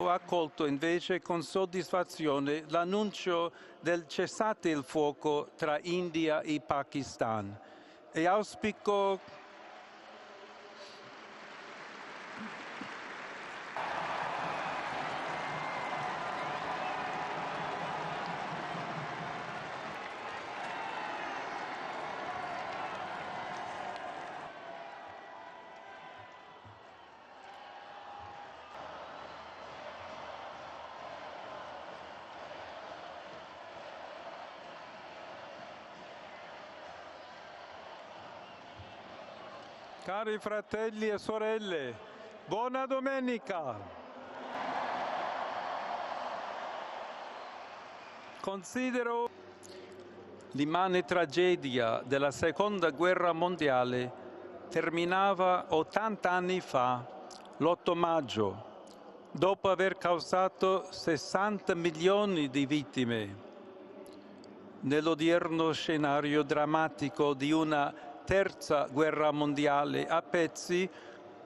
Ho accolto invece con soddisfazione l'annuncio del cessate il fuoco tra India e Pakistan e auspico Cari fratelli e sorelle, buona domenica! Considero l'immane tragedia della Seconda Guerra Mondiale terminava 80 anni fa, l'8 maggio, dopo aver causato 60 milioni di vittime. Nell'odierno scenario drammatico di una terza guerra mondiale a pezzi,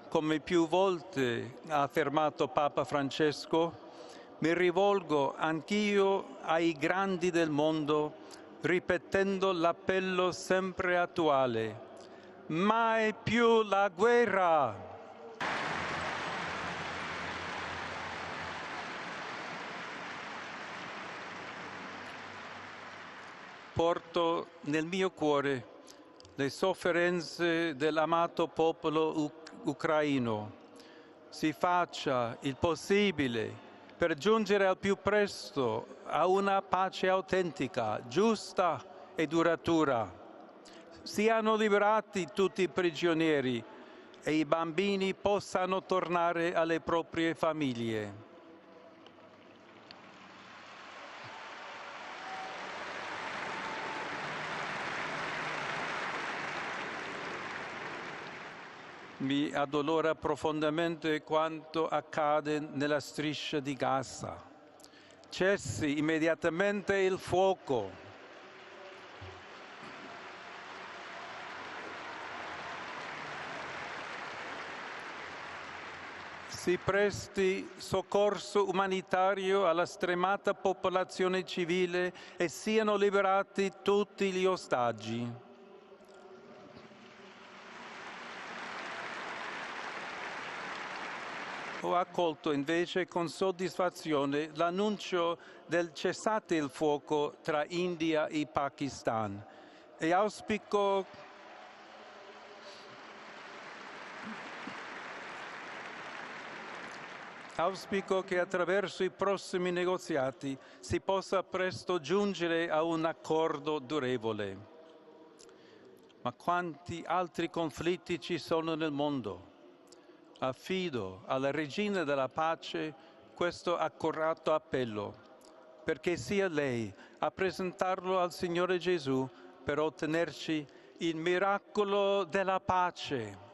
come più volte ha affermato Papa Francesco, mi rivolgo anch'io ai grandi del mondo ripetendo l'appello sempre attuale: mai più la guerra! Porto nel mio cuore le sofferenze dell'amato popolo ucraino. Si faccia il possibile per giungere al più presto a una pace autentica, giusta e duratura. Siano liberati tutti i prigionieri e i bambini possano tornare alle proprie famiglie. Mi addolora profondamente quanto accade nella striscia di Gaza. Cessi immediatamente il fuoco. Si presti soccorso umanitario alla stremata popolazione civile e siano liberati tutti gli ostaggi. Ho accolto invece con soddisfazione l'annuncio del cessate il fuoco tra India e Pakistan e auspico che attraverso i prossimi negoziati si possa presto giungere a un accordo durevole. Ma quanti altri conflitti ci sono nel mondo? Affido alla Regina della Pace questo accorato appello, perché sia lei a presentarlo al Signore Gesù per ottenerci il miracolo della pace.